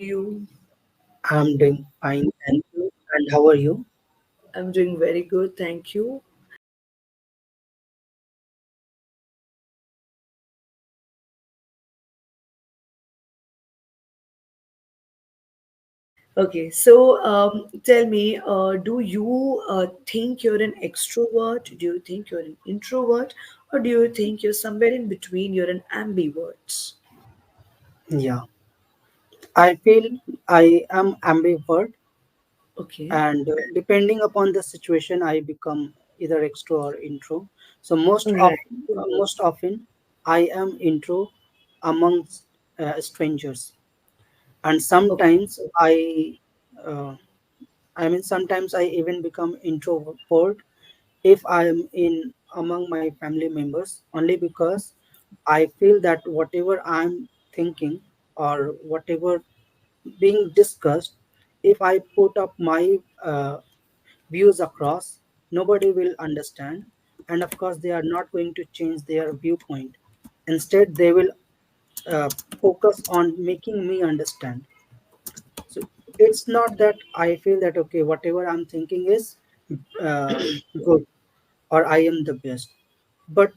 How are you? I'm doing fine, thank you. And how are you? I'm doing very good, thank you. Okay, so tell me, do you think you're an extrovert? Do you think you're an introvert? Or do you think you're somewhere in between? You're an ambivert? Yeah, I feel I am ambivert, Okay, and depending upon the situation, I become either extro or intro. So right. most often, I am intro amongst strangers, and Okay, uh, sometimes I even become introvert if I am in among my family members, only because I feel that whatever I'm thinking or whatever being discussed, if I put up my views across, nobody will understand. And of course, they are not going to change their viewpoint. Instead, they will uh, focus on making me understand. So it's not that I feel that, okay, whatever I'm thinking is uh, good or I am the best. But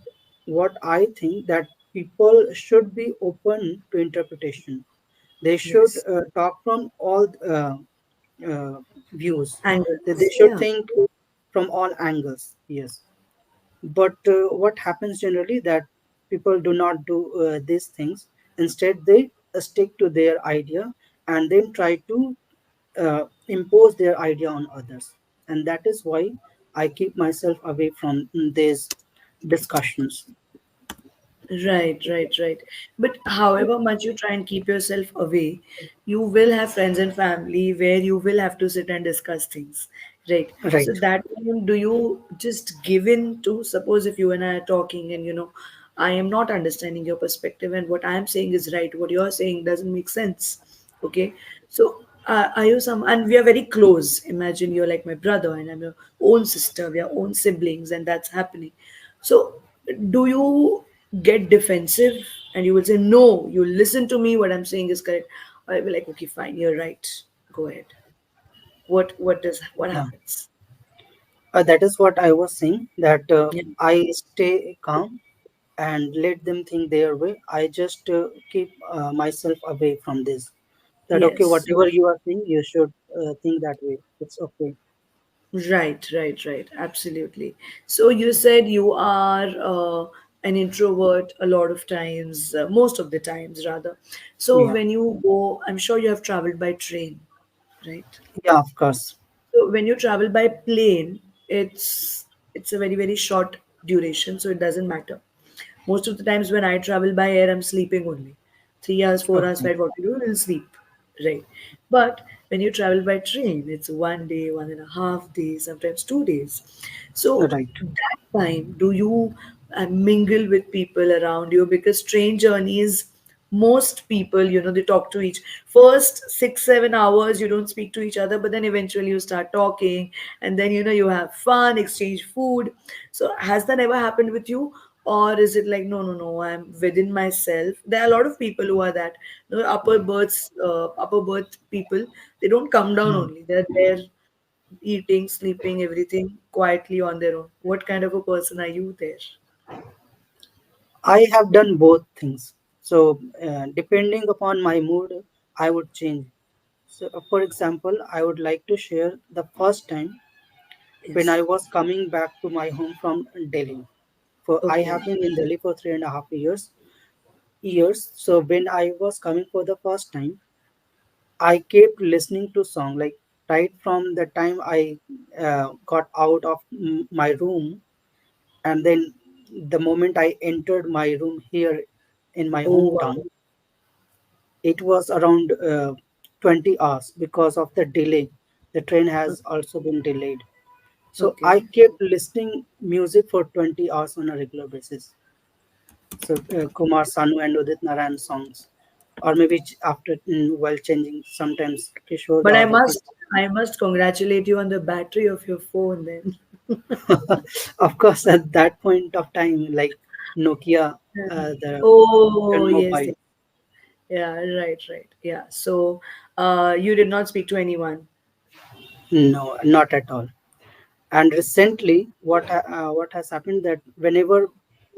what I think that people should be open to interpretation. They should yes. talk from all uh, views. They Angles, should yeah. think from all angles. Yes, but what happens generally that people do not do these things. Instead, they stick to their idea and then try to impose their idea on others, and that is why I keep myself away from these discussions. Right. But however much you try and keep yourself away, you will have friends and family where you will have to sit and discuss things. Right. So Right. that time, do you just give in to, suppose if you and I are talking and I am not understanding your perspective and what I am saying is right, what you're saying doesn't make sense. Okay. So are you some, and we are very close. Imagine you're like my brother and I'm your own sister, we are own siblings, and that's happening. So, do you get defensive and you will say, no, you listen to me, what I'm saying is correct? Or I'll be like, okay, fine, you're right. Go ahead. What Yeah. happens? That is what I was saying, that Yeah. I stay calm and let them think their way. I just keep myself away from this. That okay, Yes. whatever you are saying, you should think that way. It's okay. Right. Absolutely. So you said you are an introvert a lot of times, most of the times rather. So Yeah, when you go, I'm sure you have traveled by train, right? yeah, of course. So when you travel by plane, it's a very short duration, so it doesn't matter. Most of the times when I travel by air, I'm sleeping only. 3 hours, 4 hours Okay, flight, what to do? We'll sleep. Right. But when you travel by train, it's one day, 1.5 days, sometimes 2 days. So right. that time, do you mingle with people around you? Because train journeys, most people, they talk to each first 6 7 hours, you don't speak to each other, but then eventually you start talking, and then you have fun, exchange food. So has that ever happened with you? Or is it like, no, I'm within myself? There are a lot of people who are that, upper birth people. They don't come down Hmm. only, they're there eating, sleeping, everything quietly on their own. What kind of a person are you there? I have done both things. So, depending upon my mood, I would change. So, for example, I would like to share the first time when Yes. I was coming back to my home from Delhi. For I Okay. have been in Delhi for 3.5 years. So when I was coming for the first time, I kept listening to song like right from the time I got out of my room, and then the moment I entered my room here in my Oh, wow. hometown, it was around 20 hours because of the delay. The train has also been delayed. So I Okay. kept listening music for 20 hours on a regular basis. So Kumar Sanu and Udit Narayan songs, or maybe after while changing sometimes Kishore But Da I or must, I must congratulate you on the battery of your phone then. of course, at that point of time, like Nokia, the Oh, turn yes, mobile. yes, Yeah, right, right. Yeah. So, you did not speak to anyone. No, not at all. And recently, what has happened that whenever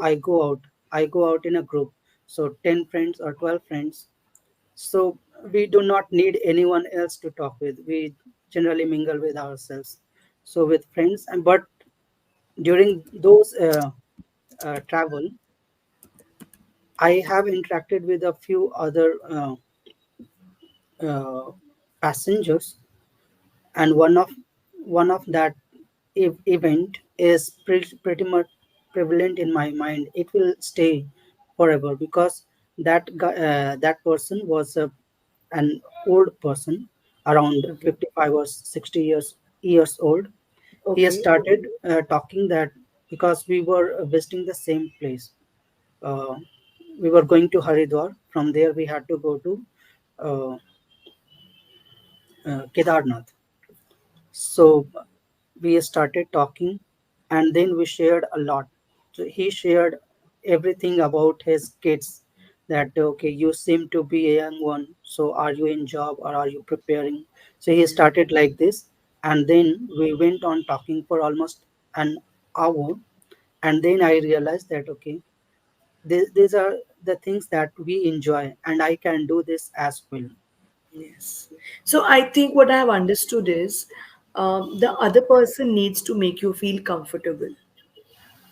I go out in a group, so 10 friends or 12 friends. So we do not need anyone else to talk with. We generally mingle with ourselves. So with friends, and but during those travel, I have interacted with a few other uh, passengers, and one of that event is pretty much prevalent in my mind. It will stay forever because that person was an old person, around Okay. 55 or 60 years old. He has Okay. started talking that because we were visiting the same place. uh, we were going to Haridwar. From there we had to go to uh, Kedarnath. So we started talking, and then we shared a lot. So he shared everything about his kids, that okay, you seem to be a young one, so are you in job or are you preparing? So he started like this, and then we went on talking for almost an hour. And then I realized that okay, these are the things that we enjoy, and I can do this as well. Yes. So I think what I have understood is the other person needs to make you feel comfortable.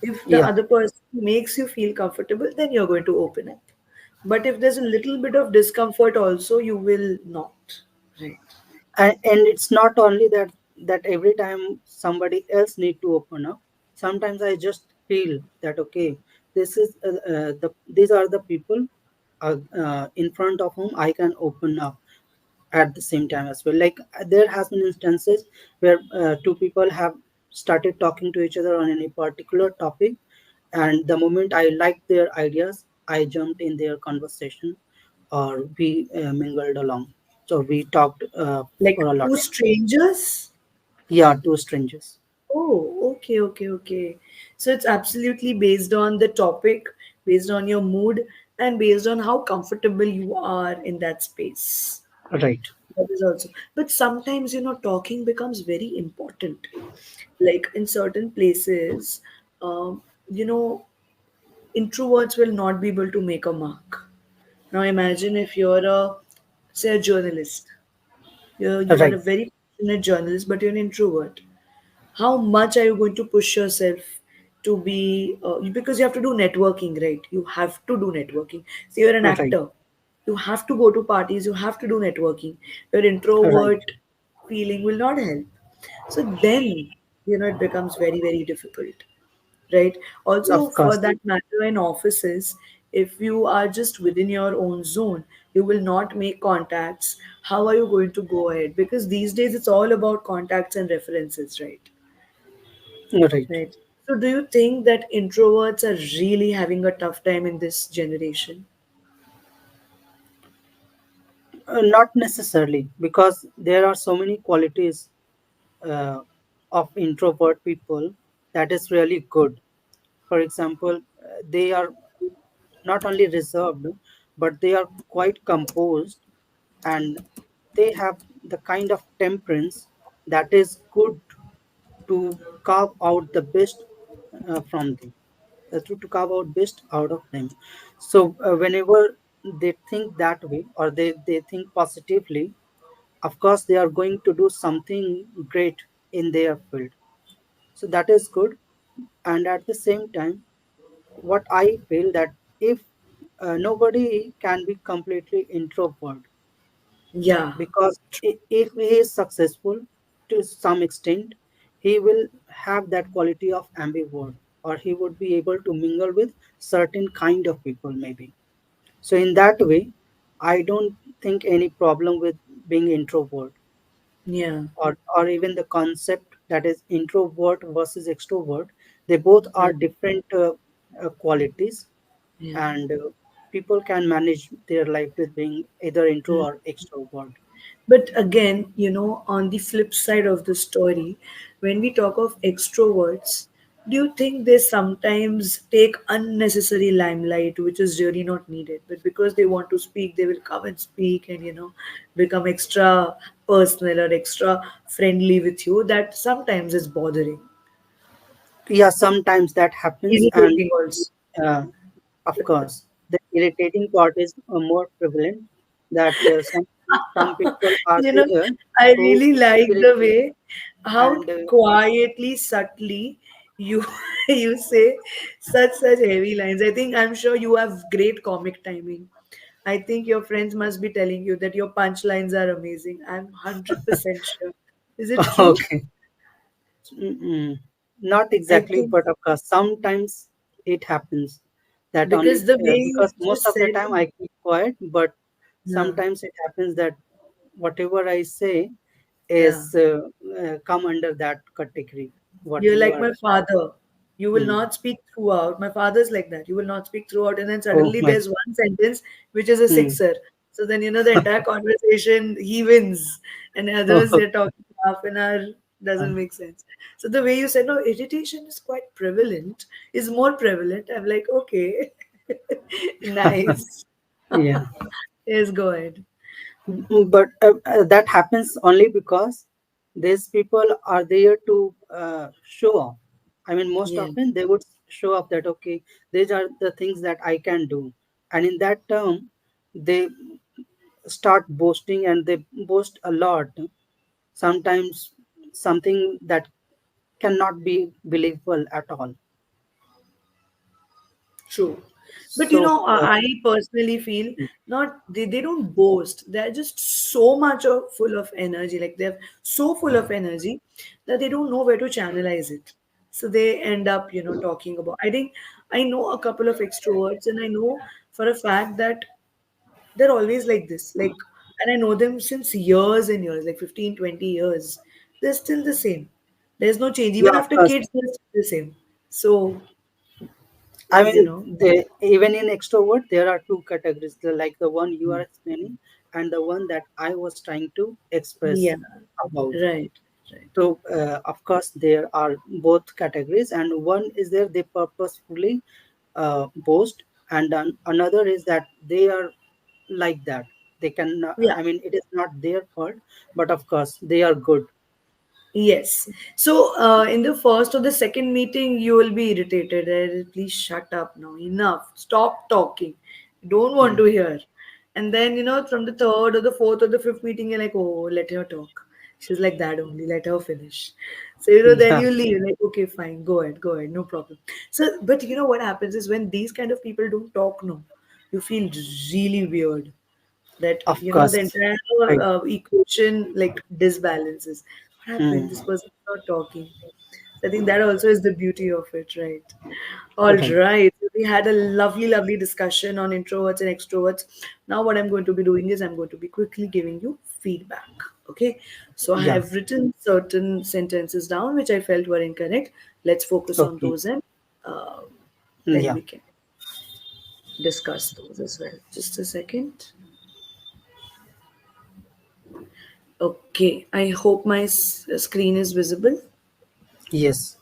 If the Yeah. other person makes you feel comfortable, then you're going to open up. But if there's a little bit of discomfort also, you will not. Right. And it's not only that every time somebody else need to open up. Sometimes I just feel that okay, this is these are the people in front of whom I can open up at the same time as well. Like there has been instances where two people have started talking to each other on any particular topic, and the moment I liked their ideas, I jumped in their conversation, or we mingled along. So we talked Like for a lot two of. strangers. Yeah, two strangers. Oh, okay, okay, okay. So it's absolutely based on the topic, based on your mood, and based on how comfortable you are in that space. Right. That is also. But sometimes, talking becomes very important. Like in certain places, um, you know, introverts will not be able to make a mark. Now imagine if you're say, a journalist. You are a Right. very passionate journalist, but you're an introvert. How much are you going to push yourself to be because you have to do networking, right? You have to do networking. So you're an Right. actor, you have to go to parties, you have to do networking. Your Right. introvert feeling will not help. So then it becomes very, very difficult, right? Also, Of for course. that matter, in offices, if you are just within your own zone, you will not make contacts. How are you going to go ahead? Because these days it's all about contacts and references, right? Right. Right. So, do you think that introverts are really having a tough time in this generation? Not necessarily, because there are so many qualities uh, of introvert people that is really good. For example, they are not only reserved, but they are quite composed, and they have the kind of temperance that is good to carve out the best from them, to carve out best out of them. So whenever they think that way, or they think positively, of course they are going to do something great in their field. So that is good. And at the same time, what I feel that if nobody can be completely introvert, Yeah. because if he is successful to some extent, he will have that quality of ambivert, or he would be able to mingle with certain kind of people maybe. So in that way, I don't think any problem with being introvert, Yeah. or even the concept that is introvert versus extrovert. They both Yeah. are different qualities, Yeah. and people can manage their life with being either intro Mm. or extrovert. But again, on the flip side of the story, when we talk of extroverts, Do you think they sometimes take unnecessary limelight, which is really not needed, but because they want to speak, they will come and speak and, become extra personal or extra friendly with you? That sometimes is bothering, Yeah, sometimes that happens, and irritating also. uh, of course, the irritating part is more prevalent, that some people are You know, there I who really like the irritate, way how and quietly, subtly you you say such heavy lines. I think I'm sure you have great comic timing. I think your friends must be telling you that your punchlines are amazing. I'm 100% sure. Is it true? okay, mm, not I exactly, think but of course, sometimes it happens that because only the way you because most just of the said, time I keep quiet, but yeah, sometimes it happens that whatever I say yeah. is come under that category. What You're you like are, my father. You will mm, not speak throughout. My father's like that. You will not speak throughout, and then oh suddenly my, there's one sentence which is a mm, sixer. So then the entire conversation he wins, and oh, others they're talking half an hour doesn't make sense. So the way you said no, irritation is quite prevalent, is more prevalent. I'm like, okay, nice. yeah. Yes, go ahead. But that happens only because these people are there to show off. I mean, most Yeah, often they would show off that, okay, these are the things that I can do. And in that term, they start boasting, and they boast a lot. Sometimes something that cannot be believable at all. true. But So, I personally feel not they don't boast. They're just so much of full of energy. Like they're so full of energy that they don't know where to channelize it. So they end up, talking about. I think I know a couple of extroverts, and I know for a fact that they're always like this. Like, and I know them since years and years, like 15, 20 years. They're still the same. There's no change. yeah, Even of after course. kids, they're still the same. So, I you mean, know, even in extrovert, there are two categories, like the one you are explaining and the one that I was trying to express yeah. about. Right, right. So, of course, there are both categories, and one is there they purposefully boast, and another is that they are like that. They can, Yeah, I mean, it is not their fault, but of course, they are good. yes. So, in the first or the second meeting, you will be irritated. Please shut up now. Enough. Stop talking. Don't want Mm. to hear. And then, from the third or the fourth or the fifth meeting, you're like, oh, let her talk. She's like that only. Let her finish. So, then Yeah, you leave. Like, okay, fine. Go ahead. No problem. So, but what happens is when these kind of people don't talk, no, you feel really weird that of the course. entire Right. equation like disbalances. What happened? This Mm. person's not talking. So I think that also is the beauty of it, right? All Right. right. So we had a lovely discussion on introverts and extroverts. Now what I'm going to be doing is I'm going to be quickly giving you feedback. Okay. So I Yeah. have written certain sentences down which I felt were incorrect. Let's focus on Okay. those, and uh, then Yeah. we can discuss those as well. Just a second. Okay, I hope my screen is visible. Yes.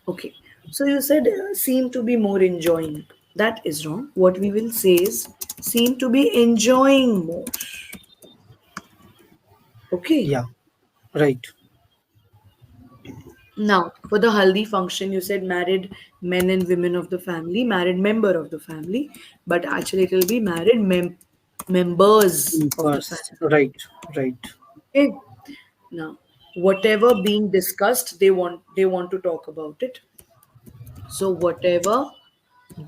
Okay, so you said seem to be more enjoying. That is wrong. What we will say is seem to be enjoying more. Okay, Yeah. Right. now for the haldi function, you said married men and women of the family, married member of the family, but actually it will be married members of the First. family. Right. Right. Okay, now whatever being discussed, they want to talk about it. So whatever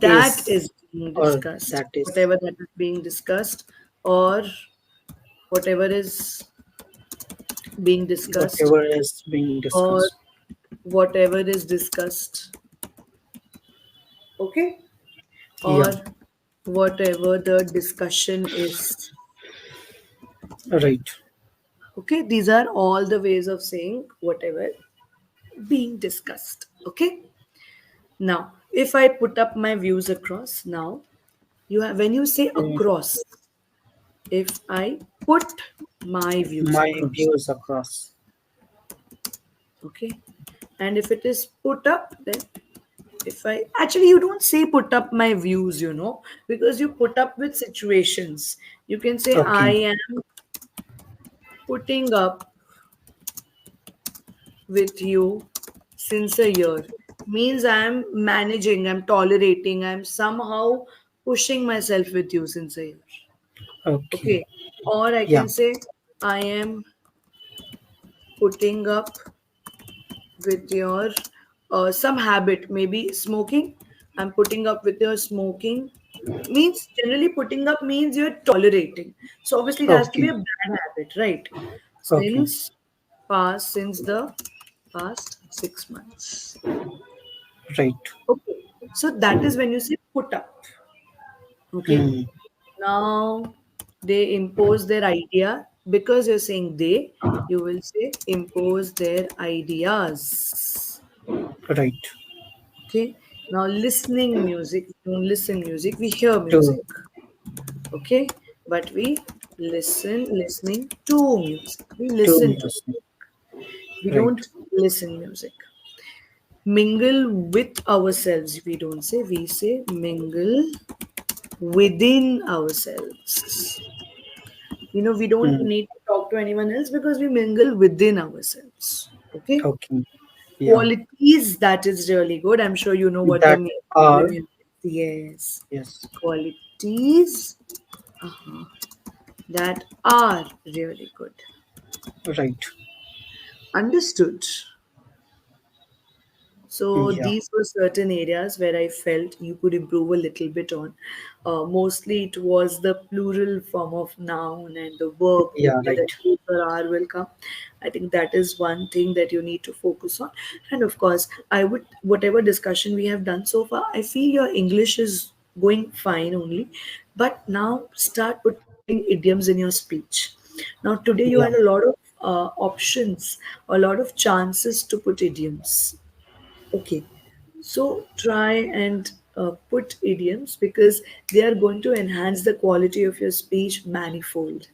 that Is, is being or discussed, that is, whatever that is being discussed, or whatever is being discussed, whatever is being or discussed. whatever is discussed, okay, Yeah. or whatever the discussion is, Right. okay. These are all the ways of saying whatever being discussed, okay. Now, if I put up my views across, now you have when you say Uh, across, if I put my views my across, views across. okay, And if it is put up, then if I actually, you don't say put up my views, because you put up with situations. You can say, I Okay. am putting up with you since a year. Means I'm managing, I'm tolerating, I'm somehow pushing myself with you since a year. Okay. Okay. Or I Yeah. can say, I am putting up with your some habit, maybe smoking. I'm putting up with your smoking. Means generally putting up means you're tolerating. So obviously it has to be Okay. a bad habit, right? Okay. Since the past 6 months. Right. Okay. So that is when you say put up. Okay. Hmm. Now they impose their idea. Because you're saying they, you will say impose their ideas. Right. Okay. Now listening music, we don't listen music, we hear music. To Okay. But we listening to music. We listen to. music. We Right. don't listen music. Mingle with ourselves. We don't say, we say mingle within ourselves. We don't Hmm. need to talk to anyone else because we mingle within ourselves. Okay. Okay. Yeah. Qualities, that is really good. I'm sure you know what the That main are, problem is. Yes. yes. Qualities that are really good. Right. Understood. So Yeah. these were certain areas where I felt you could improve a little bit on. Mostly it was the plural form of noun and the verb Yeah. with Right. the is or are will come. I think that is one thing that you need to focus on. And of course, I would, whatever discussion we have done so far, I feel your English is going fine only. But now start putting idioms in your speech. Now today you had a Yeah. lot of options, a lot of chances to put idioms. Okay, so try and put idioms because they are going to enhance the quality of your speech manifold.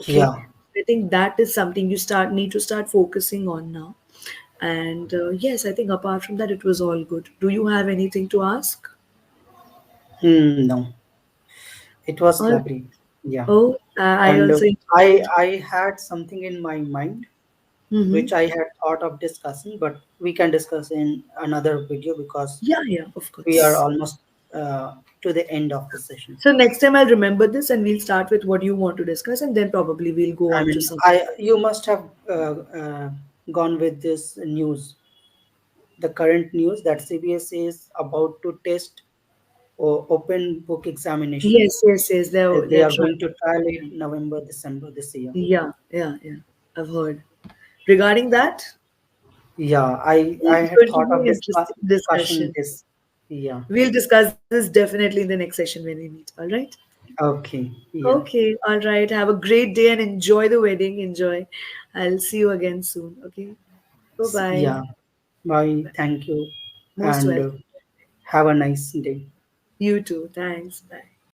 Okay, Yeah. I think that is something you start need to start focusing on now. And yes, I think apart from that, it was all good. Do you have anything to ask? Hmm. No, it was Or lovely. Yeah. oh, I And also enjoyed I it. I had something in my mind Mm-hmm. which I had thought of discussing, but we can discuss in another video because Yeah, yeah, of we are course. almost to the end of the session. So next time I'll remember this and we'll start with what you want to discuss, and then probably we'll go I on to mean, some. I you must have gone with this news, the current news that CBSE is about to test open book examination. Yes, yes, yes. They They're are trying. going to trial it November, December this year. Yeah, yeah, yeah. I've heard. Regarding that, Yeah, I it's had going to thought be of an interesting discussion discussion. this. Yeah. We'll discuss this definitely in the next session when we meet. All right. Okay. Yeah. Okay. All right. Have a great day and enjoy the wedding. Enjoy. I'll see you again soon. Okay. Bye bye. Yeah. Bye. Thank you, Most and welcome. have a nice day. You too. Thanks. Bye.